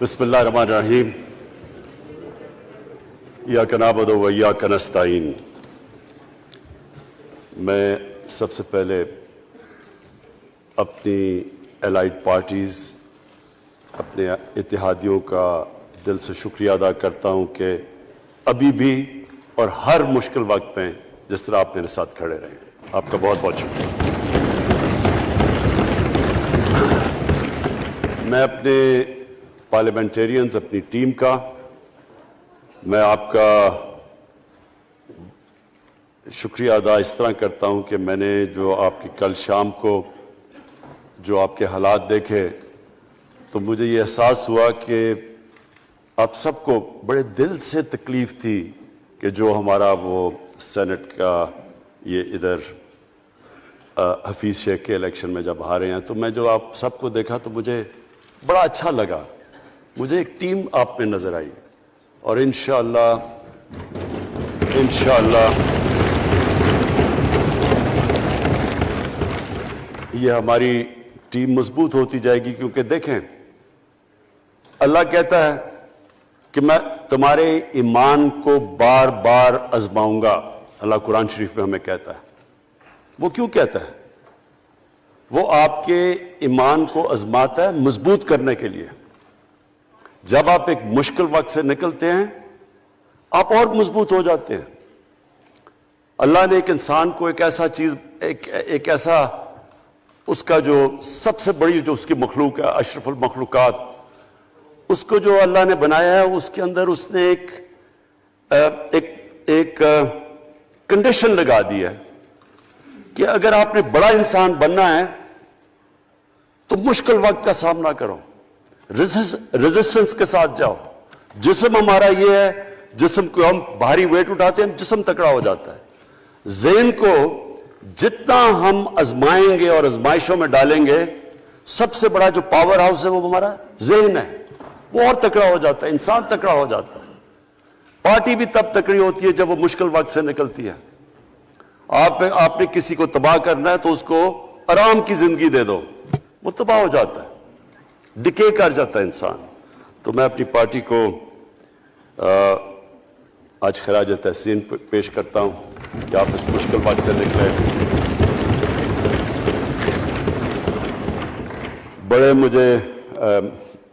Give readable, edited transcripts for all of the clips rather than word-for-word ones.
بسم اللہ الرحمن الرحیم ایاک نعبد و ایاک نستعین۔ میں سب سے پہلے اپنی الائڈ پارٹیز، اپنے اتحادیوں کا دل سے شکریہ ادا کرتا ہوں کہ ابھی بھی اور ہر مشکل وقت میں جس طرح آپ میرے ساتھ کھڑے رہے ہیں، آپ کا بہت بہت شکریہ۔ میں اپنے پارلیمنٹیرینز، اپنی ٹیم کا، میں آپ کا شکریہ ادا اس طرح کرتا ہوں کہ میں نے جو آپ کی کل شام کو جو آپ کے حالات دیکھے تو مجھے یہ احساس ہوا کہ آپ سب کو بڑے دل سے تکلیف تھی کہ جو ہمارا وہ سینٹ کا یہ ادھر حفیظ شیخ کے الیکشن میں جب ہارے ہیں، تو میں جو آپ سب کو دیکھا تو مجھے بڑا اچھا لگا، مجھے ایک ٹیم آپ میں نظر آئی، اور انشاءاللہ یہ ہماری ٹیم مضبوط ہوتی جائے گی، کیونکہ دیکھیں اللہ کہتا ہے کہ میں تمہارے ایمان کو بار بار آزماؤں گا۔ اللہ قرآن شریف میں ہمیں کہتا ہے۔ وہ کیوں کہتا ہے؟ وہ آپ کے ایمان کو آزماتا ہے مضبوط کرنے کے لیے۔ جب آپ ایک مشکل وقت سے نکلتے ہیں آپ اور مضبوط ہو جاتے ہیں۔ اللہ نے ایک انسان کو ایک ایسا چیز، ایک ایسا اس کا جو سب سے بڑی جو اس کی مخلوق ہے، اشرف المخلوقات، اس کو جو اللہ نے بنایا ہے، اس کے اندر اس نے ایک کنڈیشن لگا دی ہے کہ اگر آپ نے بڑا انسان بننا ہے تو مشکل وقت کا سامنا کرو، ریزسٹنس کے ساتھ جاؤ۔ جسم ہمارا یہ ہے، جسم کو ہم بھاری ویٹ اٹھاتے ہیں، جسم تکڑا ہو جاتا ہے۔ ذہن کو جتنا ہم آزمائیں گے اور آزمائشوں میں ڈالیں گے، سب سے بڑا جو پاور ہاؤس ہے وہ ہمارا ذہن ہے، وہ اور تکڑا ہو جاتا ہے، انسان تکڑا ہو جاتا ہے۔ پارٹی بھی تب تکڑی ہوتی ہے جب وہ مشکل وقت سے نکلتی ہے۔ آپ نے کسی کو تباہ کرنا ہے تو اس کو آرام کی زندگی دے دو، وہ تباہ ہو جاتا ہے، ڈکے کر جاتا ہے انسان۔ تو میں اپنی پارٹی کو آج خراج تحسین پیش کرتا ہوں کہ آپ اس مشکل وقت سے نکلے۔ بڑے مجھے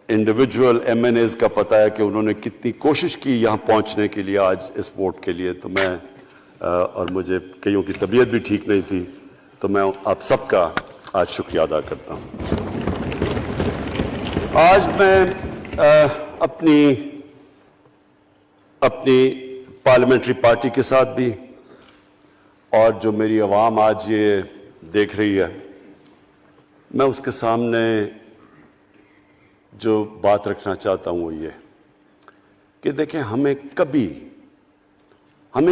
انڈیویجول ایم این ایز کا پتہ ہے کہ انہوں نے کتنی کوشش کی یہاں پہنچنے کے لیے، آج اس ووٹ کے لیے، تو میں اور مجھے کئیوں کی طبیعت بھی ٹھیک نہیں تھی، تو میں آپ سب کا آج شکریہ ادا کرتا ہوں۔ آج میں اپنی پارلیمنٹری پارٹی کے ساتھ بھی، اور جو میری عوام آج یہ دیکھ رہی ہے، میں اس کے سامنے جو بات رکھنا چاہتا ہوں وہ یہ کہ دیکھیں ہمیں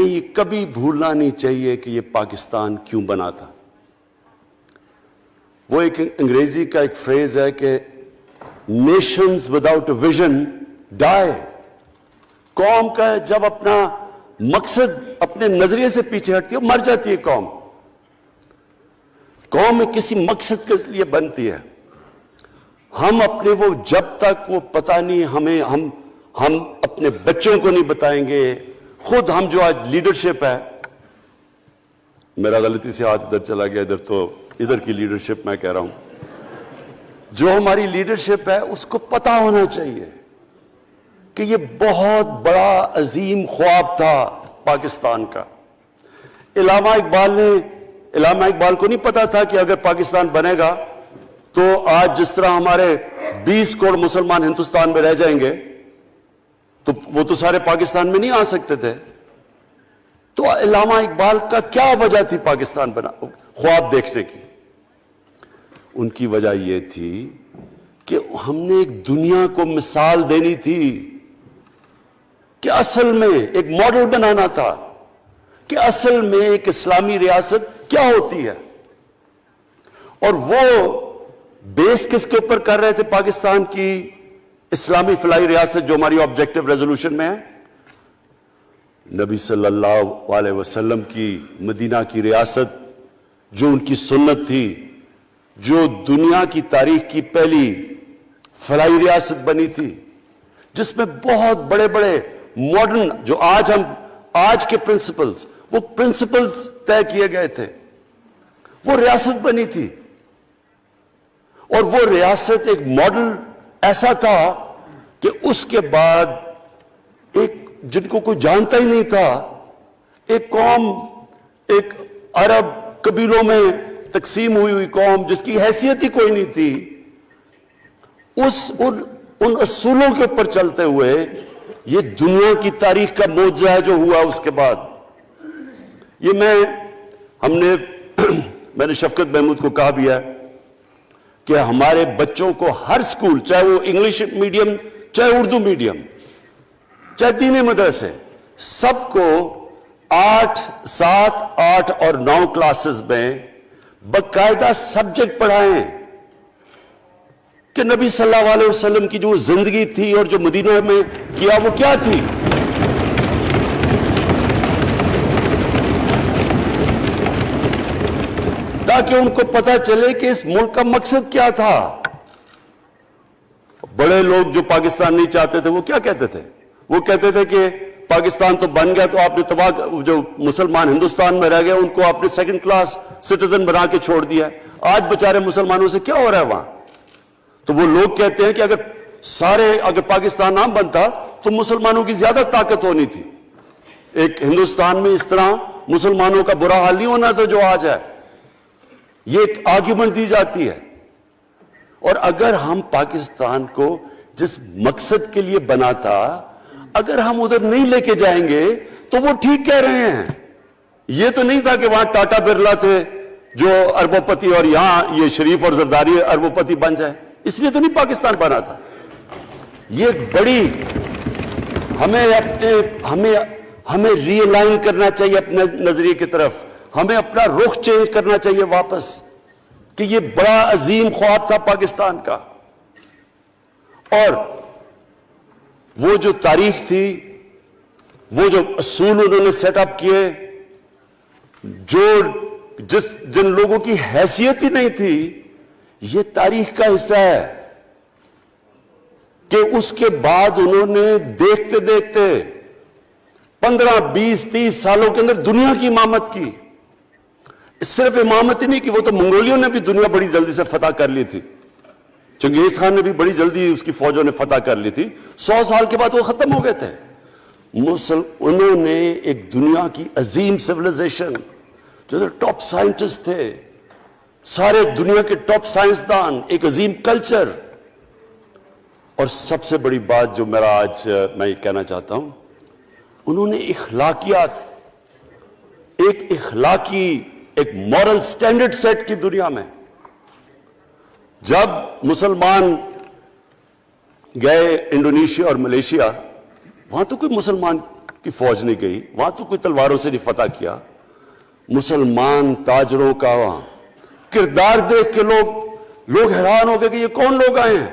یہ کبھی بھولنا نہیں چاہیے کہ یہ پاکستان کیوں بنا تھا۔ وہ ایک انگریزی کا ایک فریز ہے کہ نیشنز وداؤٹ اے ویژن ڈائی۔ قوم کا جب اپنا مقصد اپنے نظریے سے پیچھے ہٹتی ہے مر جاتی ہے قوم۔ قوم کسی مقصد کے لیے بنتی ہے۔ ہم اپنے وہ جب تک وہ پتہ نہیں ہم اپنے بچوں کو نہیں بتائیں گے، خود ہم جو آج لیڈرشپ ہے، میرا غلطی سے ہاتھ ادھر چلا گیا، ادھر کی لیڈرشپ میں کہہ رہا ہوں، جو ہماری لیڈرشپ ہے اس کو پتہ ہونا چاہیے کہ یہ بہت بڑا عظیم خواب تھا پاکستان کا۔ علامہ اقبال کو نہیں پتا تھا کہ اگر پاکستان بنے گا تو آج جس طرح ہمارے 20 کروڑ مسلمان ہندوستان میں رہ جائیں گے تو وہ تو سارے پاکستان میں نہیں آ سکتے تھے۔ تو علامہ اقبال کا کیا وجہ تھی پاکستان خواب دیکھنے کی؟ ان کی وجہ یہ تھی کہ ہم نے ایک دنیا کو مثال دینی تھی، کہ اصل میں ایک ماڈل بنانا تھا کہ اصل میں ایک اسلامی ریاست کیا ہوتی ہے۔ اور وہ بیس کس کے اوپر کر رہے تھے پاکستان کی اسلامی فلاحی ریاست جو ہماری آبجیکٹو ریزولوشن میں ہے؟ نبی صلی اللہ علیہ وسلم کی مدینہ کی ریاست، جو ان کی سنت تھی، جو دنیا کی تاریخ کی پہلی فلاحی ریاست بنی تھی، جس میں بہت بڑے بڑے ماڈرن جو آج کے پرنسپلز، وہ پرنسپلز طے کیے گئے تھے. وہ ریاست بنی تھی، اور وہ ریاست ایک ماڈل ایسا تھا کہ اس کے بعد ایک جن کو کوئی جانتا ہی نہیں تھا، ایک قوم، ایک عرب قبیلوں میں تقسیم ہوئی قوم جس کی حیثیت ہی کوئی نہیں تھی، ان اصولوں کے اوپر چلتے ہوئے یہ دنیا کی تاریخ کا معجزہ ہے جو ہوا اس کے بعد. یہ میں نے شفقت محمود کو کہا بھی ہے کہ ہمارے بچوں کو ہر سکول، چاہے وہ انگلش میڈیم، چاہے اردو میڈیم، چاہے دینی مدرسے، سب کو 8، 7، 8 اور 9 کلاسز میں باقاعدہ سبجیکٹ پڑھائیں کہ نبی صلی اللہ علیہ وسلم کی جو زندگی تھی اور جو مدینہ میں کیا وہ کیا تھی. تاکہ ان کو پتہ چلے کہ اس ملک کا مقصد کیا تھا. بڑے لوگ جو پاکستان نہیں چاہتے تھے وہ کیا کہتے تھے؟ وہ کہتے تھے کہ پاکستان تو بن گیا تو آپ نے جو مسلمان ہندوستان میں رہ گئے ان کو آپ نے سیکنڈ کلاس سٹیزن بنا کے چھوڑ دیا. آج بیچارے مسلمانوں سے کیا ہو رہا ہے وہاں؟ تو وہ لوگ کہتے ہیں کہ اگر پاکستان نہ بنتا تو مسلمانوں کی زیادہ طاقت ہونی تھی. ایک ہندوستان میں اس طرح مسلمانوں کا برا حال نہیں ہونا تھا جو آج ہے. یہ ایک آرگیومنٹ دی جاتی ہے. اور اگر ہم پاکستان کو جس مقصد کے لیے بنا تھا اگر ہم ادھر نہیں لے کے جائیں گے تو وہ ٹھیک کہہ رہے ہیں. یہ تو نہیں تھا کہ وہاں ٹاٹا برلا تھے جو اربوں پتی اور یہاں یہ شریف اور زرداری اربوں پتی بن جائے. اس لیے تو نہیں پاکستان بنا تھا. یہ بڑی ہمیں ری الائن کرنا چاہیے اپنے نظریے کی طرف. ہمیں اپنا رخ چینج کرنا چاہیے واپس کہ یہ بڑا عظیم خواب تھا پاکستان کا. اور وہ جو تاریخ تھی، وہ جو اصول انہوں نے سیٹ اپ کیے، جن لوگوں کی حیثیت ہی نہیں تھی، یہ تاریخ کا حصہ ہے کہ اس کے بعد انہوں نے دیکھتے دیکھتے 15، 20، 30 سالوں کے اندر دنیا کی امامت کی. صرف امامت ہی نہیں کہ وہ تو منگولیوں نے بھی دنیا بڑی جلدی سے فتح کر لی تھی. چنگیز خان نے بھی بڑی جلدی اس کی فوجوں نے فتح کر لی تھی. 100 سال کے بعد وہ ختم ہو گئے تھے. انہوں نے ایک دنیا کی عظیم سیویلائزیشن، جو ٹاپ سائنٹسٹ تھے، سارے دنیا کے ٹاپ سائنسدان، ایک عظیم کلچر. اور سب سے بڑی بات جو آج میں یہ کہنا چاہتا ہوں، انہوں نے اخلاقیات، ایک اخلاقی ایک مورل سٹینڈرڈ سیٹ کی دنیا میں. جب مسلمان گئے انڈونیشیا اور ملیشیا، وہاں تو کوئی مسلمان کی فوج نہیں گئی، وہاں تو کوئی تلواروں سے نہیں فتح کیا. مسلمان تاجروں کا وہاں کردار دیکھ کے لوگ حیران ہو گئے کہ یہ کون لوگ آئے ہیں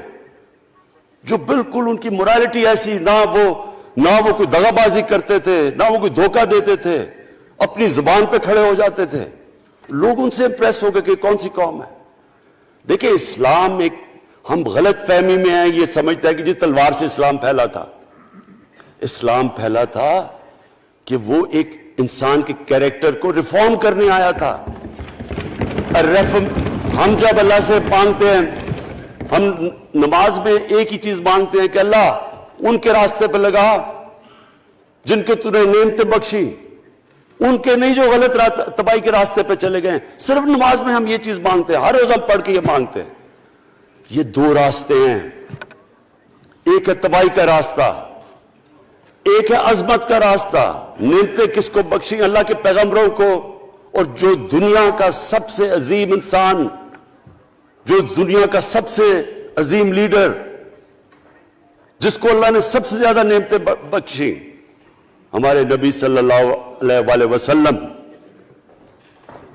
جو بالکل ان کی morality ایسی، نہ وہ کوئی دغا بازی کرتے تھے، نہ وہ کوئی دھوکہ دیتے تھے، اپنی زبان پہ کھڑے ہو جاتے تھے. لوگ ان سے امپریس ہو گئے کہ کون سی قوم ہے. دیکھیں اسلام ہم غلط فہمی میں ہیں، یہ سمجھتا ہے کہ جی تلوار سے اسلام پھیلا تھا. اسلام پھیلا تھا کہ وہ ایک انسان کے کیریکٹر کو ریفارم کرنے آیا تھا. ہم جب اللہ سے مانگتے ہیں، ہم نماز میں ایک ہی چیز مانگتے ہیں کہ اللہ ان کے راستے پہ لگا جن کے تو نے نعمتیں بخشی، ان کے نہیں جو غلط تباہی کے راستے پہ چلے گئے. صرف نماز میں ہم یہ چیز مانگتے ہیں، ہر روز ہم پڑھ کے یہ مانگتے ہیں. یہ 2 راستے ہیں، ایک ہے تباہی کا راستہ، ایک ہے عظمت کا راستہ. نعمتیں کس کو بخشی؟ اللہ کے پیغمبروں کو. اور جو دنیا کا سب سے عظیم انسان، جو دنیا کا سب سے عظیم لیڈر، جس کو اللہ نے سب سے زیادہ نعمتیں بخشی، ہمارے نبی صلی اللہ علیہ وسلم.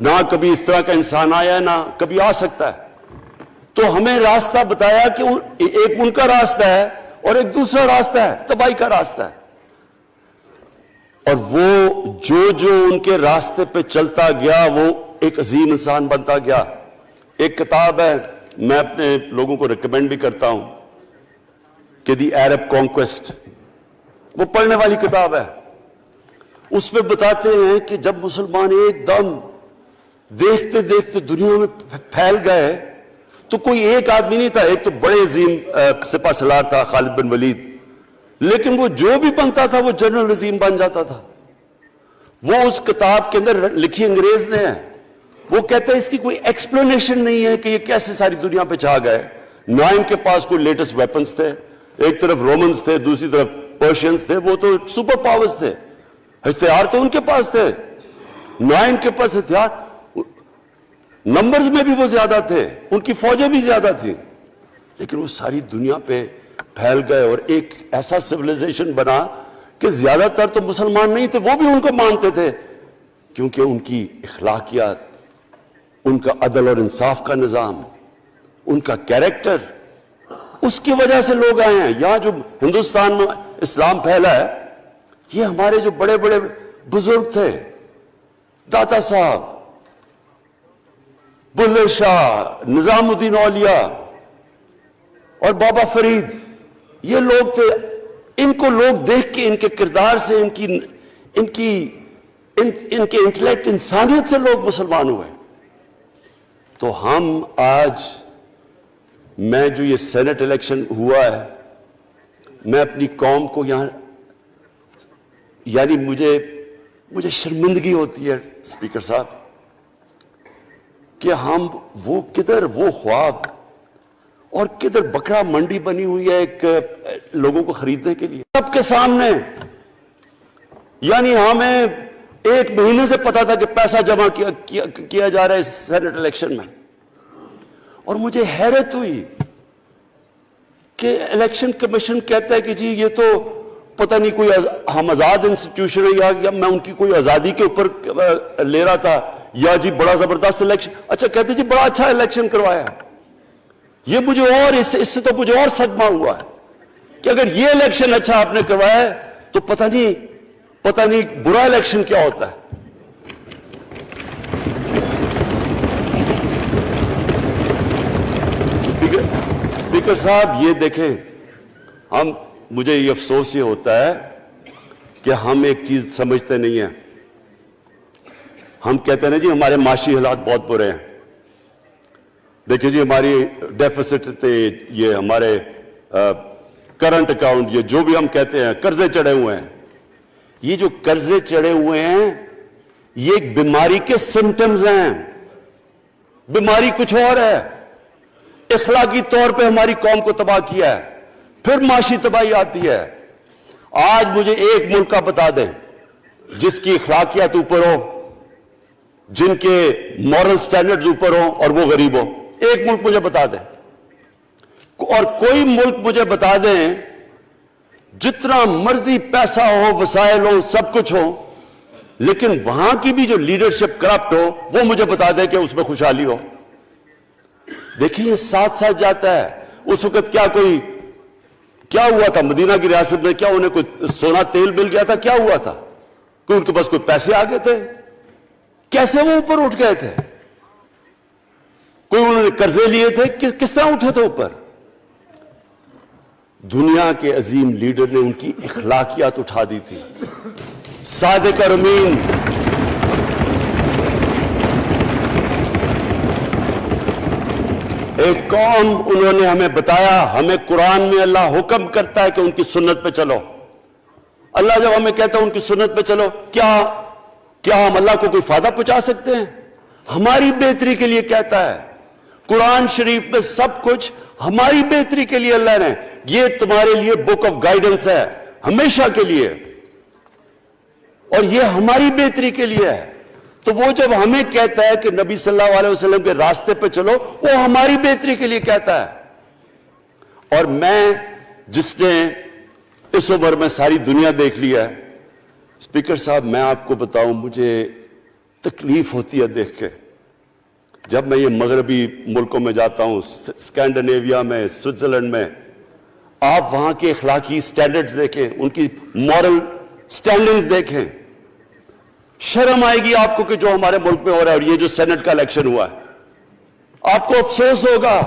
نہ کبھی اس طرح کا انسان آیا، نہ کبھی آ سکتا ہے. تو ہمیں راستہ بتایا کہ ایک ان کا راستہ ہے اور ایک دوسرا راستہ ہے، تباہی کا راستہ ہے. اور وہ جو ان کے راستے پہ چلتا گیا وہ ایک عظیم انسان بنتا گیا. ایک کتاب ہے، میں اپنے لوگوں کو ریکمینڈ بھی کرتا ہوں، کہ دی عرب کانکویسٹ، وہ پڑھنے والی کتاب ہے. اس میں بتاتے ہیں کہ جب مسلمان ایک دم دیکھتے دیکھتے دنیا میں پھیل گئے تو کوئی ایک آدمی نہیں تھا. ایک تو بڑے عظیم سپہ سالار تھا خالد بن ولید، لیکن وہ جو بھی بنتا تھا وہ جنرل عظیم بن جاتا تھا. وہ اس کتاب کے اندر لکھی انگریز نے ہے. وہ کہتا ہے اس کی کوئی ایکسپلینیشن نہیں ہے کہ یہ کیسے ساری دنیا پہ چھا گئے. نہ ان کے پاس کوئی لیٹسٹ ویپنز تھے، ایک طرف رومنز تھے، دوسری طرف پرشینز تھے، وہ تو سپر پاورز تھے، ہتھیار تو ان کے پاس تھے. نہ ان کے پاس ہتھیار، نمبرز میں بھی وہ زیادہ تھے، ان کی فوجیں بھی زیادہ تھیں، لیکن وہ ساری دنیا پہ پھیل گئے اور ایک ایسا سویلائزیشن بنا کہ زیادہ تر تو مسلمان نہیں تھے، وہ بھی ان کو مانتے تھے، کیونکہ ان کی اخلاقیات، ان کا عدل اور انصاف کا نظام، ان کا کیریکٹر، اس کی وجہ سے لوگ آئے ہیں. یہاں جو ہندوستان میں اسلام پھیلا ہے، یہ ہمارے جو بڑے بڑے بزرگ تھے، داتا صاحب، بلے شاہ، نظام الدین اولیاء اور بابا فرید، یہ لوگ تھے. ان کو لوگ دیکھ کے، ان کے کردار سے، ان کے انٹلیکٹ، انسانیت سے لوگ مسلمان ہوئے. تو ہم آج، میں جو یہ سینٹ الیکشن ہوا ہے، میں اپنی قوم کو یہاں، یعنی مجھے شرمندگی ہوتی ہے اسپیکر صاحب کہ ہم وہ خواب اور کدھر بکرا منڈی بنی ہوئی ہے ایک لوگوں کو خریدنے کے لیے سب کے سامنے. یعنی ہمیں ایک مہینے سے پتا تھا کہ پیسہ جمع کیا جا رہا ہے اس سینٹ الیکشن میں، اور مجھے حیرت ہوئی کہ الیکشن کمیشن کہتا ہے کہ جی یہ تو پتہ نہیں کوئی ہم آزاد انسٹیٹیوشن ہے یا میں ان کی کوئی آزادی کے اوپر لے رہا تھا، یا جی بڑا زبردست الیکشن. اچھا کہتے جی بڑا اچھا الیکشن کروایا. یہ مجھے اور اس سے تو مجھے اور صدمہ ہوا ہے کہ اگر یہ الیکشن اچھا آپ نے کروایا ہے تو پتہ نہیں برا الیکشن کیا ہوتا ہے. اسپیکر صاحب یہ دیکھیں، مجھے یہ افسوس یہ ہوتا ہے کہ ہم ایک چیز سمجھتے نہیں ہیں. ہم کہتے ہیں جی ہمارے معاشی حالات بہت برے ہیں. دیکھیں جی ہماری ڈیفیسٹ تھے، یہ ہمارے کرنٹ اکاؤنٹ، یہ جو بھی ہم کہتے ہیں قرضے چڑھے ہوئے ہیں. یہ جو قرضے چڑھے ہوئے ہیں یہ ایک بیماری کے سمٹمز ہیں. بیماری کچھ اور ہے. اخلاقی طور پہ ہماری قوم کو تباہ کیا ہے، پھر معاشی تباہی آتی ہے. آج مجھے ایک ملک کا بتا دیں جس کی اخلاقیات اوپر ہو، جن کے مورل سٹینڈرڈز اوپر ہوں اور وہ غریب ہو. ایک ملک مجھے بتا دیں، اور کوئی ملک مجھے بتا دیں جتنا مرضی پیسہ ہو، وسائل ہو، سب کچھ ہو، لیکن وہاں کی بھی جو لیڈرشپ کرپٹ ہو، وہ مجھے بتا دیں کہ اس میں خوشحالی ہو. دیکھیں یہ ساتھ ساتھ جاتا ہے. اس وقت کیا ہوا تھا مدینہ کی ریاست میں؟ کیا انہیں کوئی سونا تیل مل گیا تھا؟ کیا ہوا تھا؟ کوئی ان کے پاس کوئی پیسے آ گئے تھے؟ کیسے وہ اوپر اٹھ گئے تھے؟ کوئی انہوں نے قرضے لیے تھے؟ کس طرح اٹھے تھے اوپر؟ دنیا کے عظیم لیڈر نے ان کی اخلاقیات اٹھا دی تھی. صادق اور امین، ایک قوم، انہوں نے ہمیں بتایا. ہمیں قرآن میں اللہ حکم کرتا ہے کہ ان کی سنت پہ چلو. اللہ جب ہمیں کہتا ہے ان کی سنت پہ چلو، کیا ہم اللہ کو کوئی فائدہ پہنچا سکتے ہیں؟ ہماری بہتری کے لیے کہتا ہے. قرآن شریف میں سب کچھ ہماری بہتری کے لیے اللہ نے، یہ تمہارے لیے بک آف گائیڈنس ہے ہمیشہ کے لیے، اور یہ ہماری بہتری کے لیے ہے. تو وہ جب ہمیں کہتا ہے کہ نبی صلی اللہ علیہ وسلم کے راستے پہ چلو، وہ ہماری بہتری کے لیے کہتا ہے. اور میں، جس نے اس عمر میں ساری دنیا دیکھ لیا ہے، اسپیکر صاحب میں آپ کو بتاؤں، مجھے تکلیف ہوتی ہے دیکھ کے. جب میں یہ مغربی ملکوں میں جاتا ہوں، اسکینڈینیویا میں، سوئٹزرلینڈ میں، آپ وہاں کے اخلاقی سٹینڈرڈز دیکھیں، ان کی مورل سٹینڈنگز دیکھیں، شرم آئے گی آپ کو کہ جو ہمارے ملک میں ہو رہا ہے. اور یہ جو سینٹ کا الیکشن ہوا ہے، آپ کو افسوس ہوگا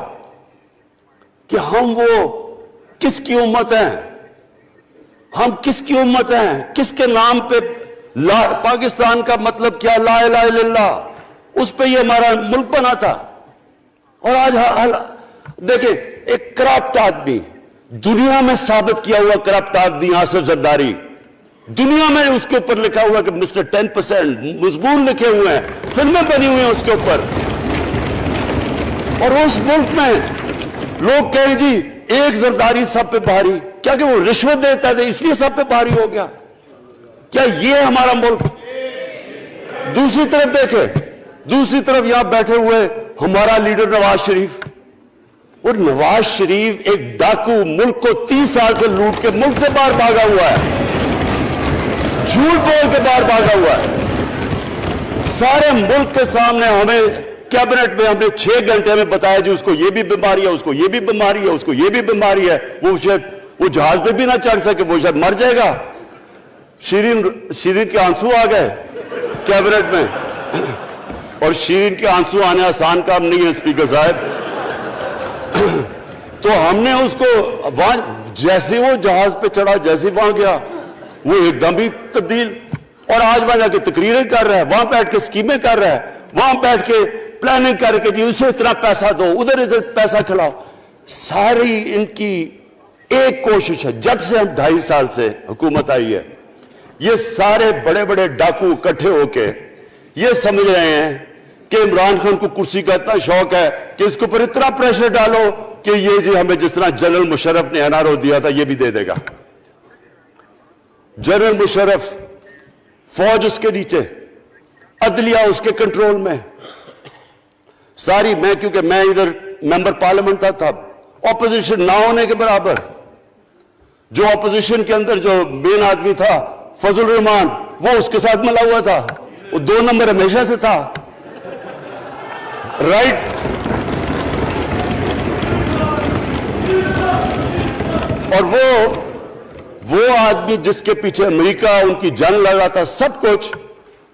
کہ ہم وہ کس کی امت ہیں ہم؟ کس کی امت ہیں؟ کس کے نام پہ پاکستان کا مطلب کیا؟ لا الہ الا اللہ، اس پہ یہ ہمارا ملک بنا تھا۔ اور آج دیکھیں، ایک کرپٹ آدمی، دنیا میں ثابت کیا ہوا کرپٹ آدمی آصف زرداری، دنیا میں اس کے اوپر لکھا ہوا کہ مسٹر 10%، مضمون لکھے ہوئے ہیں، فلمیں بنی ہوئی ہیں اس کے اوپر۔ اور اس ملک میں لوگ کہیں جی ایک زرداری سب پہ بھاری، کیا کہ وہ رشوت دیتا تھا اس لیے سب پہ بھاری ہو گیا؟ کیا یہ ہمارا ملک؟ دوسری طرف دیکھیں، دوسری طرف یہاں بیٹھے ہوئے ہمارا لیڈر نواز شریف، اور نواز شریف ایک ڈاکو، ملک کو 30 سال سے لوٹ کے ملک سے باہر بھاگا ہوا ہے، جھوٹ بول کے باہر بھاگا ہوا ہے۔ سارے ملک کے سامنے ہمیں کیبنٹ میں ہم نے 6 گھنٹے میں بتایا جی اس کو یہ بھی بیماری ہے، اس کو یہ بھی بیماری ہے، اس کو یہ بھی بیماری ہے، وہ شاید وہ جہاز پہ بھی نہ چڑھ سکے، وہ شاید مر جائے گا۔ شیرین کے آنسو آ گئے کیبنٹ میں، اور شیرین کے آنسو آنے آسان کام نہیں ہے اسپیکر صاحب۔ تو ہم نے اس کو وہاں جیسے وہ جہاز پہ چڑھا، جیسے وہاں گیا، وہ ایک دم ہی تبدیل، اور آج وہاں جا کے تقریریں کر رہا ہے، وہاں بیٹھ کے سکیمیں کر رہا ہے، وہاں بیٹھ کے پلاننگ کر کے جی اسے اتنا پیسہ دو، ادھر ادھر پیسہ کھلاؤ۔ ساری ان کی ایک کوشش ہے، جب سے ہم 2.5 سال سے حکومت آئی ہے، یہ سارے بڑے بڑے ڈاکو اکٹھے ہو کے یہ سمجھ رہے ہیں کہ عمران خان کو کرسی کا اتنا شوق ہے کہ اس کے اوپر اتنا پریشر ڈالو کہ یہ جی ہمیں جس طرح جنرل مشرف نے NRO دیا تھا یہ بھی دے دے گا۔ جنرل مشرف، فوج اس کے نیچے، عدلیہ اس کے کنٹرول میں ساری۔ کیونکہ میں ادھر ممبر پارلیمنٹ تھا، اپوزیشن نہ ہونے کے برابر، جو اپوزیشن کے اندر جو مین آدمی تھا فضل الرحمان، وہ اس کے ساتھ ملا ہوا تھا، وہ 2 نمبر ہمیشہ سے تھا، رائٹ۔ اور وہ آدمی جس کے پیچھے امریکہ ان کی جنگ لڑ رہا تھا، سب کچھ،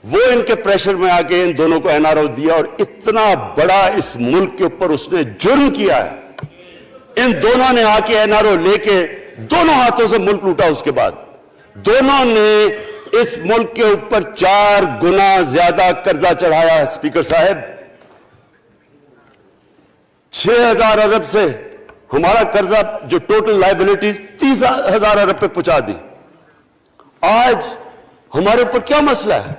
وہ ان کے پریشر میں آ کے ان دونوں کو NRO دیا، اور اتنا بڑا اس ملک کے اوپر اس نے جرم کیا ہے۔ ان دونوں نے آ کے NRO لے کے دونوں ہاتھوں سے ملک لوٹا، اس کے بعد دونوں نے اس ملک کے اوپر 4 گنا زیادہ قرضہ چڑھایا۔ اسپیکر صاحب، 6,000 ارب سے ہمارا قرضہ جو ٹوٹل لائبلٹیز 30,000 ارب پہ پہنچا دی۔ آج ہمارے اوپر کیا مسئلہ ہے؟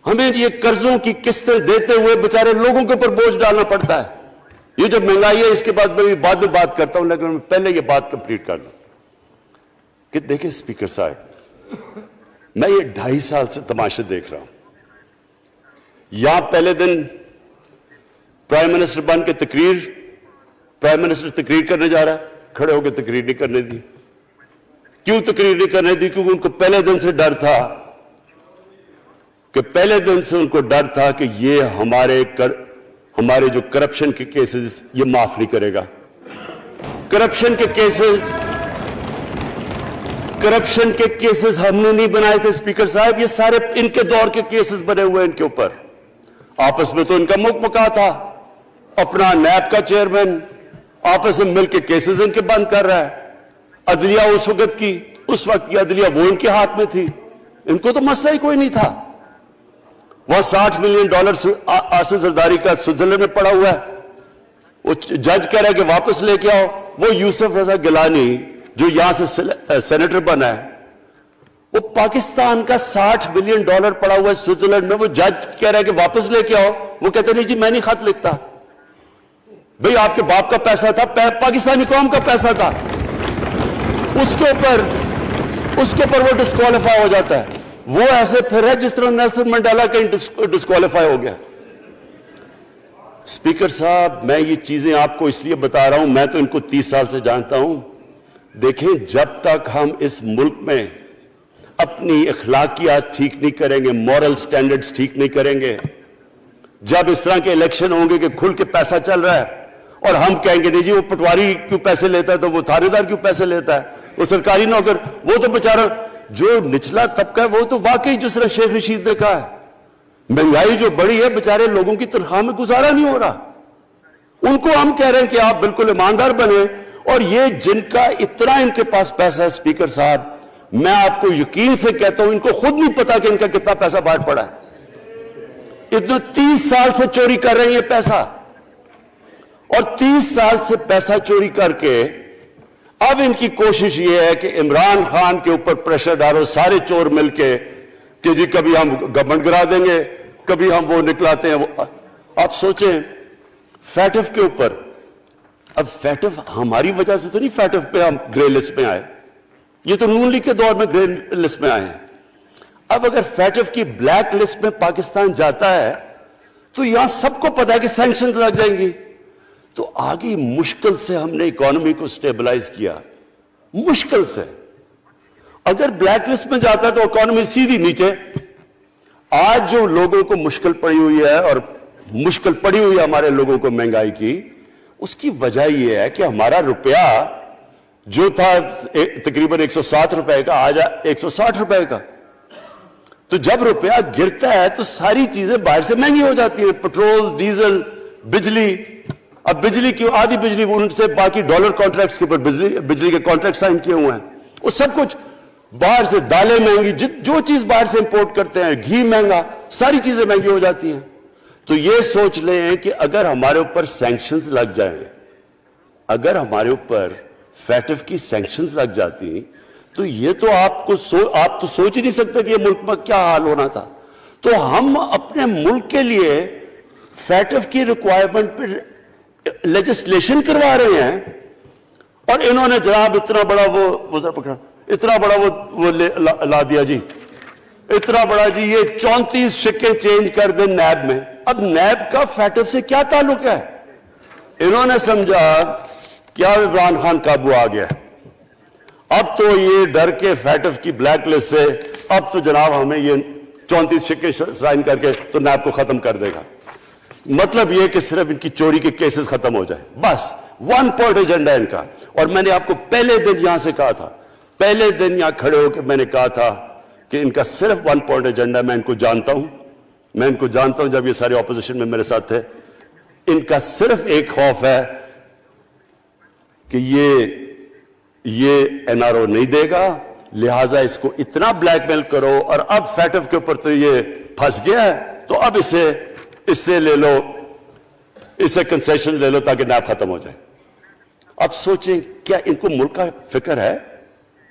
ہمیں یہ قرضوں کی قسطیں دیتے ہوئے بیچارے لوگوں کے اوپر بوجھ ڈالنا پڑتا ہے۔ یہ جو مہنگائی ہے اس کے بعد میں بعد میں بات کرتا ہوں، لیکن پہلے یہ بات کمپلیٹ کر لوں کہ دیکھیں اسپیکر صاحب، میں یہ 2.5 سال سے تماشے دیکھ رہا ہوں۔ یہاں پہلے دن پرائم منسٹر بن کے پرائم منسٹر تقریر کرنے جا رہا ہے، کھڑے ہو کے تقریر نہیں کرنے دی۔ کیوں تقریر نہیں کرنے دی؟ کیونکہ ان کو پہلے دن سے ڈر تھا، کہ یہ ہمارے جو کرپشن کے کیسز یہ معاف نہیں کرے گا۔ کرپشن کے کیسز ہم نے نہیں بنائے تھے اسپیکر صاحب، یہ سارے ان کے دور کے کیسز بنے ہوئے ان کے اوپر۔ آپس میں تو ان کا مکا تھا، اپنا نیب کا چیئرمین آپس میں مل کے کیسز ان کے بند کر رہا ہے۔ عدلیہ اس وقت کی عدلیہ وہ ان کے ہاتھ میں تھی، ان کو تو مسئلہ ہی کوئی نہیں تھا۔ وہ $60 ملین آصف زرداری کا سوئٹزرلینڈ میں پڑا ہوا ہے، وہ جج کہہ رہا ہے کہ واپس لے کے آؤ۔ وہ یوسف رضا گیلانی جو یہاں سے سینیٹر بنا ہے، وہ پاکستان کا $60 ملین پڑا ہوا ہے سوئٹزرلینڈ میں، وہ جج کہہ رہا ہے کہ واپس لے کے آؤ۔ وہ کہتے نہیں جی میں نہیں خط لکھتا۔ بھئی آپ کے باپ کا پیسہ تھا، پاکستانی قوم کا پیسہ تھا، اس کے اوپر وہ ڈسکوالیفائی ہو جاتا ہے۔ وہ ایسے پھر ہے جس طرح نیلسن منڈیلا کا ڈسکوالیفائی ہو گیا۔ اسپیکر صاحب، میں یہ چیزیں آپ کو اس لیے بتا رہا ہوں، میں تو ان کو 30 سال سے جانتا ہوں۔ دیکھیں، جب تک ہم اس ملک میں اپنی اخلاقیات ٹھیک نہیں کریں گے، مورل سٹینڈرڈز ٹھیک نہیں کریں گے، جب اس طرح کے الیکشن ہوں گے کہ کھل کے پیسہ چل رہا ہے اور ہم کہیں گے نہیں جی وہ پٹواری کیوں پیسے لیتا ہے، تو وہ تھانے دار کیوں پیسے لیتا ہے، وہ سرکاری نوکر، وہ تو بیچارہ جو نچلا طبقہ ہے وہ تو واقعی جس طرح شیخ رشید نے کہا ہے، مہنگائی جو بڑی ہے بیچارے لوگوں کی تنخواہ میں گزارا نہیں ہو رہا۔ ان کو ہم کہہ رہے ہیں کہ آپ بالکل ایماندار بنے، اور یہ جن کا اتنا ان کے پاس پیسہ ہے اسپیکر صاحب، میں آپ کو یقین سے کہتا ہوں ان کو خود نہیں پتا کہ ان کا کتنا پیسہ باہر پڑا ہے۔ اتنے 30 سال سے چوری کر رہے ہیں یہ پیسہ، اور 30 سال سے پیسہ چوری کر کے اب ان کی کوشش یہ ہے کہ عمران خان کے اوپر پریشر ڈالو سارے چور مل کے کہ جی کبھی ہم گورنمنٹ گرا دیں گے، کبھی ہم وہ نکلاتے ہیں وہ۔ آپ سوچیں فیٹف کے اوپر، اب فیٹف ہماری وجہ سے تو نہیں فیٹف پہ ہم گرے لسٹ میں آئے، یہ تو نون لیگ کے دور میں گرے لسٹ میں آئے ہیں۔ اب اگر فیٹف کی بلیک لسٹ میں پاکستان جاتا ہے تو یہاں سب کو پتا ہے کہ سینکشن لگ جائیں گی، تو آگے مشکل سے ہم نے اکانومی کو سٹیبلائز کیا، مشکل سے۔ اگر بلیک لسٹ میں جاتا ہے تو اکانومی سیدھی نیچے۔ آج جو لوگوں کو مشکل پڑی ہوئی ہے، اور مشکل پڑی ہوئی ہے ہمارے لوگوں کو مہنگائی کی، اس کی وجہ یہ ہے کہ ہمارا روپیہ جو تھا تقریباً 107 روپے کا، آج 160 روپے کا۔ تو جب روپیہ گرتا ہے تو ساری چیزیں باہر سے مہنگی ہو جاتی ہیں، پٹرول، ڈیزل، بجلی۔ اب بجلی کی آدھی بجلی ان سے باقی ڈالر کانٹریکٹس کے اوپر بجلی کے کانٹریکٹ سائن کیے ہوئے ہیں، وہ سب کچھ باہر سے، دالیں مہنگی، جو چیز باہر سے امپورٹ کرتے ہیں، گھی مہنگا، ساری چیزیں مہنگی ہو جاتی ہیں۔ تو یہ سوچ لیں کہ اگر ہمارے اوپر سینکشنز لگ جائیں، اگر ہمارے اوپر فیٹف کی سینکشنز لگ جاتی تو یہ تو آپ تو سوچ ہی نہیں سکتے کہ یہ ملک میں کیا حال ہونا تھا۔ تو ہم اپنے ملک کے لیے فیٹف کی ریکوائرمنٹ پہ لیجسلیشن کروا رہے ہیں، اور انہوں نے جناب اتنا بڑا وہ ذرا پکڑا، اتنا بڑا وہ لا دیا جی، اتنا بڑا جی، یہ 34 شکیں چینج کر دیں نیب میں۔ اب نیب کا فیٹف سے کیا تعلق ہے؟ انہوں نے سمجھا کیا عمران خان قابو آ گیا، اب تو یہ ڈر کے فیٹف کی بلیک لسٹ سے اب تو جناب ہمیں یہ 34 شکیں سائن کر کے تو نیب کو ختم کر دے گا۔ مطلب یہ کہ صرف ان کی چوری کے کیسز ختم ہو جائے، بس ون پوائنٹ ایجنڈا ان کا۔ اور میں نے آپ کو پہلے دن یہاں سے کہا تھا، پہلے دن یہاں کھڑے ہو کے میں نے کہا تھا کہ ان کا صرف ون پوائنٹ ایجنڈا، میں ان کو جانتا ہوں، میں ان کو جانتا ہوں، جب یہ سارے اپوزیشن میں میرے ساتھ تھے، ان کا صرف ایک خوف ہے کہ یہ این آر او نہیں دے گا، لہٰذا اس کو اتنا بلیک میل کرو، اور اب فیٹف کے اوپر تو یہ پھنس گیا ہے تو اب اس سے لے لو، اس سے کنسیشن لے لو تاکہ نیب ختم ہو جائے۔ اب سوچیں کیا ان کو ملک کا فکر ہے؟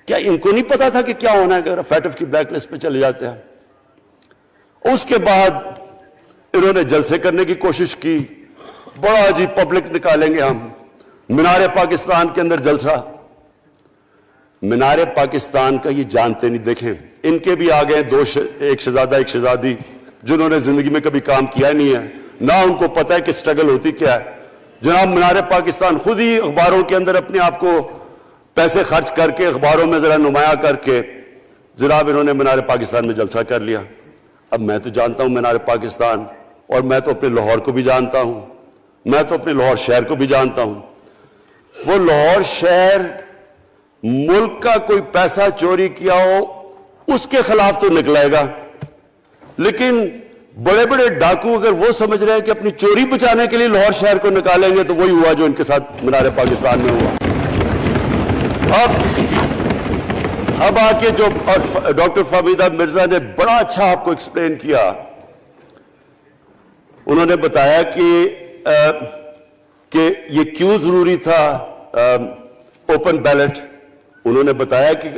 کیا ان کو نہیں پتا تھا کہ کیا ہونا ہے اگر فیٹف کی بلیک لسٹ پہ چلے جاتے ہیں؟ اس کے بعد انہوں نے جلسے کرنے کی کوشش کی، بڑا جی پبلک نکالیں گے ہم، مینار پاکستان کے اندر جلسہ۔ مینار پاکستان کا یہ جانتے نہیں، دیکھیں ان کے بھی آگئے ایک شہزادہ ایک شہزادی جنہوں نے زندگی میں کبھی کام کیا نہیں ہے، نہ ان کو پتہ ہے کہ سٹرگل ہوتی کیا ہے۔ جناب مینار پاکستان خود ہی اخباروں کے اندر اپنے آپ کو پیسے خرچ کر کے اخباروں میں ذرا نمایاں کر کے جناب انہوں نے مینار پاکستان میں جلسہ کر لیا۔ اب میں تو جانتا ہوں مینار پاکستان، اور میں تو اپنے لاہور کو بھی جانتا ہوں، میں تو اپنے لاہور شہر کو بھی جانتا ہوں۔ وہ لاہور شہر ملک کا کوئی پیسہ چوری کیا ہو اس کے خلاف تو نکلائے گا، لیکن بڑے بڑے ڈاکو اگر وہ سمجھ رہے ہیں کہ اپنی چوری بچانے کے لیے لاہور شہر کو نکالیں گے تو وہی ہوا جو ان کے ساتھ مینار پاکستان میں ہوا۔ اب آ کے جو ڈاکٹر فہمیدہ مرزا نے بڑا اچھا آپ کو ایکسپلین کیا، انہوں نے بتایا کہ یہ کیوں ضروری تھا اوپن بیلٹ۔ انہوں نے بتایا کہ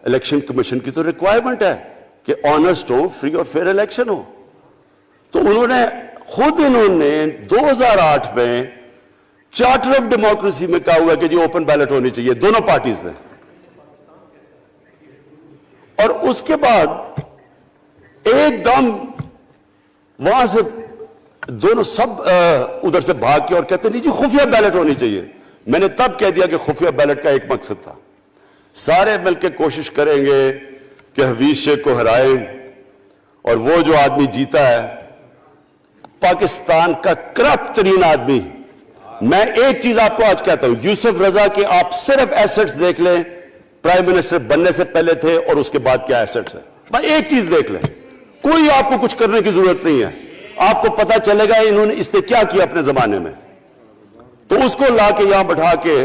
الیکشن کمیشن کی تو ریکوائرمنٹ ہے کہ آنسٹ ہو، فری اور فیئر الیکشن ہو۔ تو انہوں نے 2008 میں چارٹر آف ڈیموکریسی میں کہا ہوا کہ جی اوپن بیلٹ ہونی چاہیے، دونوں پارٹیز نے۔ اور اس کے بعد ایک دم وہاں سے دونوں سب ادھر سے بھاگ کے اور کہتے نہیں جی خفیہ بیلٹ ہونی چاہیے۔ میں نے تب کہہ دیا کہ خفیہ بیلٹ کا ایک مقصد تھا، سارے مل کے کوشش کریں گے کہ حفیظ شیخ کو ہرائیں، اور وہ جو آدمی جیتا ہے پاکستان کا کرپٹ ترین آدمی۔ میں ایک چیز آپ کو آج کہتا ہوں، یوسف رضا کے آپ صرف ایسٹس دیکھ لیں، پرائم منسٹر بننے سے پہلے تھے اور اس کے بعد کیا ایسٹس ہیں، بس ایک چیز دیکھ لیں، کوئی آپ کو کچھ کرنے کی ضرورت نہیں ہے، آپ کو پتا چلے گا انہوں نے اس نے کیا کیا اپنے زمانے میں۔ تو اس کو لا کے یہاں بٹھا کے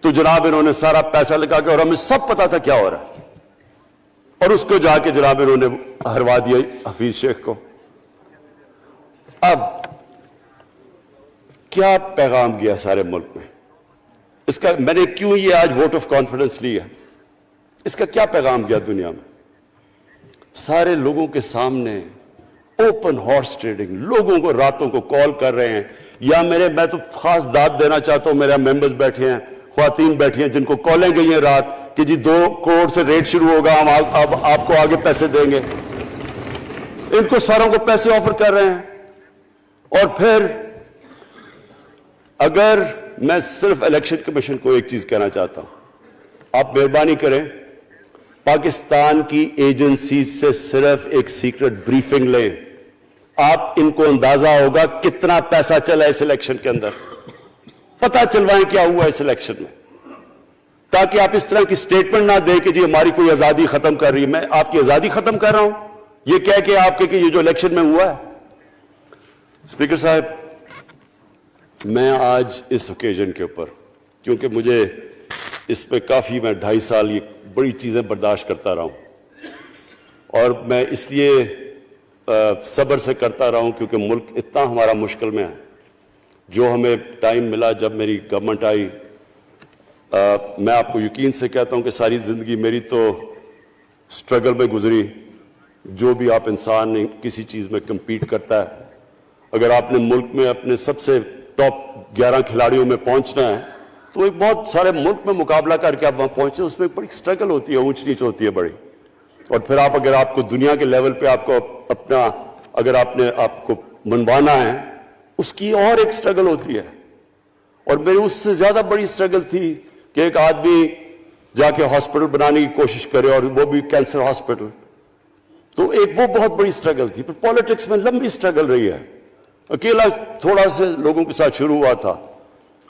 تو جناب انہوں نے سارا پیسہ لگا کے، اور ہمیں سب پتا تھا کیا ہو رہا ہے، اور اس کو جا کے جناب انہوں نے ہروا دیا حفیظ شیخ کو۔ اب کیا پیغام گیا سارے ملک میں؟ اس کا میں نے کیوں یہ آج ووٹ آف کانفیڈنس لیا، اس کا کیا پیغام گیا دنیا میں؟ سارے لوگوں کے سامنے اوپن ہارس ٹریڈنگ، لوگوں کو راتوں کو کال کر رہے ہیں، یا میں تو خاص داد دینا چاہتا ہوں، میرے ممبرز بیٹھے ہیں، خواتین بیٹھی ہیں جن کو کالیں گئی ہیں رات کہ جی 2 کروڑ سے ریٹ شروع ہوگا، ہم اب آپ کو آگے پیسے دیں گے، ان کو ساروں کو پیسے آفر کر رہے ہیں۔ اور پھر اگر میں صرف الیکشن کمیشن کو ایک چیز کہنا چاہتا ہوں، آپ مہربانی کریں پاکستان کی ایجنسیز سے صرف ایک سیکرٹ بریفنگ لیں، آپ ان کو اندازہ ہوگا کتنا پیسہ چلا اس الیکشن کے اندر، پتہ چلوائیں کیا ہوا اس الیکشن میں، تاکہ آپ اس طرح کی سٹیٹمنٹ نہ دیں کہ جی ہماری کوئی آزادی ختم کر رہی ہے۔ میں آپ کی آزادی ختم کر رہا ہوں یہ کہہ کے آپ کے کہ یہ جو الیکشن میں ہوا ہے۔ اسپیکر صاحب، میں آج اس اوکیزن کے اوپر، کیونکہ مجھے اس پہ کافی، میں 2.5 سال یہ بڑی چیزیں برداشت کرتا رہا ہوں، اور میں اس لیے صبر سے کرتا رہا ہوں کیونکہ ملک اتنا ہمارا مشکل میں ہے۔ جو ہمیں ٹائم ملا جب میری گورنمنٹ آئی، میں آپ کو یقین سے کہتا ہوں کہ ساری زندگی میری تو سٹرگل میں گزری۔ جو بھی آپ انسان کسی چیز میں کمپیٹ کرتا ہے، اگر آپ نے ملک میں اپنے سب سے ٹاپ 11 کھلاڑیوں میں پہنچنا ہے تو ایک بہت سارے ملک میں مقابلہ کر کے آپ وہاں پہنچے، اس میں ایک بڑی سٹرگل ہوتی ہے، اونچ نیچ ہوتی ہے بڑی۔ اور پھر اگر آپ کو دنیا کے لیول پہ آپ کو اپنا، اگر آپ کو منوانا ہے، اس کی اور ایک سٹرگل ہوتی ہے۔ اور میری اس سے زیادہ بڑی سٹرگل تھی کہ ایک آدمی جا کے ہاسپٹل بنانے کی کوشش کرے، اور وہ بھی کینسر ہاسپٹل، تو ایک وہ بہت بڑی سٹرگل تھی۔ پھر پالیٹکس میں لمبی سٹرگل رہی ہے، اکیلا تھوڑا سے لوگوں کے ساتھ شروع ہوا تھا،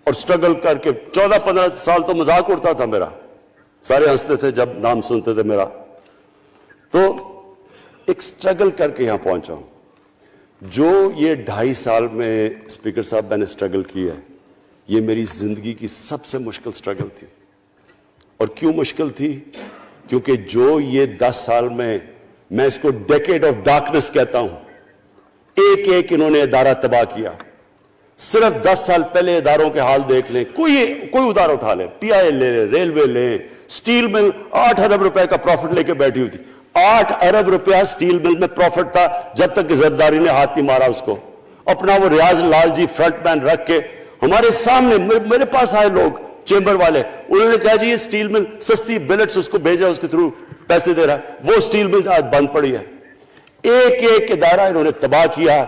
اور سٹرگل کر کے 14-15 سال تو مذاق اڑتا تھا میرا، سارے ہنستے تھے جب نام سنتے تھے میرا، تو ایک سٹرگل کر کے یہاں پہنچا ہوں۔ جو یہ 2.5 سال میں اسپیکر صاحب میں نے سٹرگل کی ہے، یہ میری زندگی کی سب سے مشکل سٹرگل تھی۔ اور کیوں مشکل تھی؟ کیونکہ جو یہ 10 سال میں اس کو ڈیکیڈ آف ڈارکنس کہتا ہوں، ایک ایک انہوں نے ادارہ تباہ کیا۔ صرف 10 سال پہلے اداروں کے حال دیکھ لیں، کوئی ادارہ اٹھا لیں، پی آئی لے لیں، ریلوے لیں، سٹیل مل 8 ارب روپے کا پروفٹ لے کے بیٹھی ہوئی تھی۔ 8 ارب روپیہ سٹیل مل میں پروفٹ تھا جب تک کہ زرداری نے ہاتھ نہیں مارا اس کو۔ اپنا وہ ریاض لال جی فرنٹ مین رکھ کے ہمارے سامنے، میرے پاس آئے لوگ چیمبر والے، انہوں نے کہا جی یہ سٹیل مل سستی بلٹس اس کو بھیجا، اس کے تھرو پیسے دے رہا ہے، وہ سٹیل مل آج بند پڑی ہے۔ ایک ایک ادارہ انہوں نے تباہ کیا،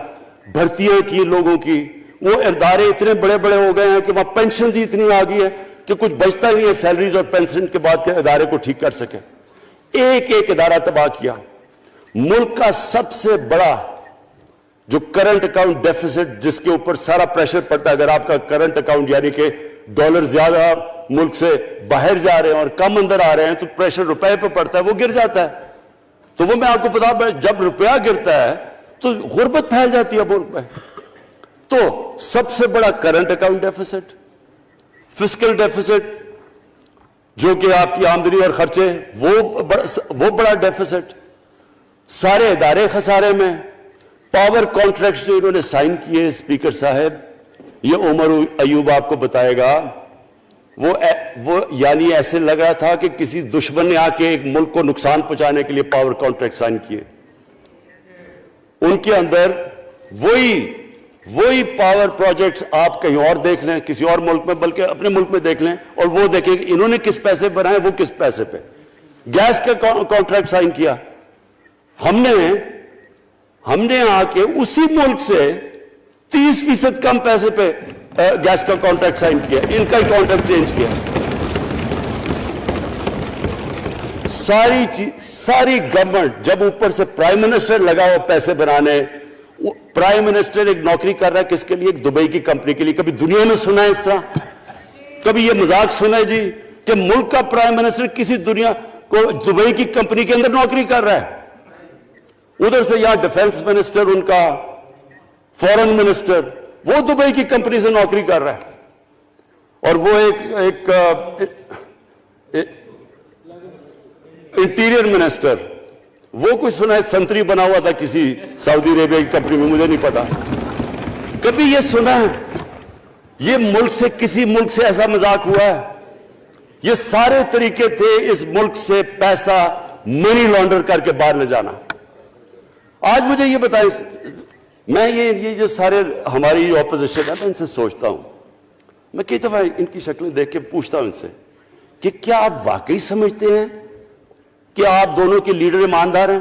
بھرتیاں کی لوگوں کی، وہ ادارے اتنے بڑے بڑے ہو گئے ہیں کہ وہاں پینشنز اتنی آ گئی ہے کہ کچھ بچتا نہیں ہے سیلریز اور پینشن کے بعد کے ادارے کو ٹھیک کر سکے۔ ایک ایک ادارہ تباہ کیا۔ ملک کا سب سے بڑا جو کرنٹ اکاؤنٹ ڈیفیسٹ، جس کے اوپر سارا پریشر پڑتا ہے، اگر آپ کا کرنٹ اکاؤنٹ یعنی کہ ڈالر زیادہ ملک سے باہر جا رہے ہیں اور کم اندر آ رہے ہیں تو پریشر روپے پہ پڑتا ہے، وہ گر جاتا ہے۔ تو وہ میں آپ کو بتا، جب روپیہ گرتا ہے تو غربت پھیل جاتی ہے ملک میں۔ تو سب سے بڑا current account deficit, fiscal deficits جو کہ آپ کی آمدنی اور خرچے، وہ بڑا ڈیفیسٹ، سارے ادارے خسارے میں۔ پاور کانٹریکٹس جو انہوں نے سائن کیے اسپیکر صاحب، یہ عمر ایوب آپ کو بتائے گا، وہ یعنی ایسے لگ رہا تھا کہ کسی دشمن نے آ کے ایک ملک کو نقصان پہنچانے کے لیے پاور کانٹریکٹ سائن کیے۔ ان کے اندر وہی پاور پروجیکٹس آپ کہیں اور دیکھ لیں کسی اور ملک میں، بلکہ اپنے ملک میں دیکھ لیں، اور وہ دیکھیں کہ انہوں نے کس پیسے بنائے، وہ کس پیسے پہ۔ گیس کا کانٹریکٹ سائن کیا ہم نے آ کے اسی ملک سے 30% کم پیسے پہ گیس کا کانٹریکٹ سائن کیا، ان کا ہی کانٹریکٹ چینج کیا۔ ساری گورنمنٹ جب اوپر سے پرائم منسٹر لگا ہوا پیسے بنانے، پرائم منسٹر ایک نوکری کر رہا ہے کس کے لیے؟ ایک دبئی کی کمپنی کے لیے۔ کبھی دنیا میں سنا ہے اس طرح؟ کبھی یہ مذاق سنا ہے جی کہ ملک کا پرائم منسٹر کسی دنیا کو دبئی کی کمپنی کے اندر نوکری کر رہا ہے؟ ادھر سے یہاں ڈیفنس منسٹر، ان کا فورن منسٹر، وہ دبئی کی کمپنی سے نوکری کر رہا ہے۔ اور وہ ایک انٹیریئر منسٹر، وہ کوئی سنا ہے سنتری بنا ہوا تھا کسی سعودی عربیہ کی کمپنی میں، مجھے نہیں پتا، کبھی یہ سنا ہے یہ ملک سے کسی ملک سے ایسا مذاق ہوا ہے؟ یہ سارے طریقے تھے اس ملک سے پیسہ منی لانڈر کر کے باہر لے جانا۔ آج مجھے یہ بتائیں، میں یہ جو سارے ہماری اپوزیشن ہے، میں ان سے سوچتا ہوں، میں کئی دفعہ ان کی شکلیں دیکھ کے پوچھتا ہوں ان سے کہ کیا آپ واقعی سمجھتے ہیں کہ آپ دونوں کے لیڈر ایماندار ہیں؟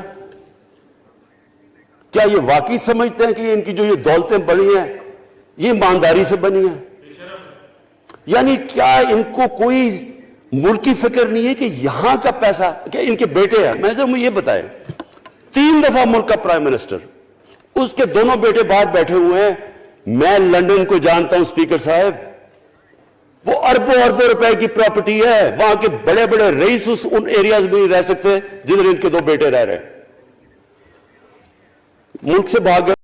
کیا یہ واقعی سمجھتے ہیں کہ ان کی جو یہ دولتیں بڑی ہیں یہ ایمانداری سے بنی ہیں؟ یعنی کیا ان کو کوئی ملک کی فکر نہیں ہے کہ یہاں کا پیسہ کیا ان کے بیٹے ہیں؟ میں یہ بتائیں، 3 دفعہ ملک کا پرائم منسٹر، اس کے دونوں بیٹے باہر بیٹھے ہوئے ہیں، میں لندن کو جانتا ہوں اسپیکر صاحب، وہ اربوں اربوں روپے کی پراپرٹی ہے، وہاں کے بڑے بڑے رئیس ان ایریاز میں نہیں رہ سکتے جدھر ان کے 2 بیٹے رہ رہے ہیں، ملک سے بھاگ گئے۔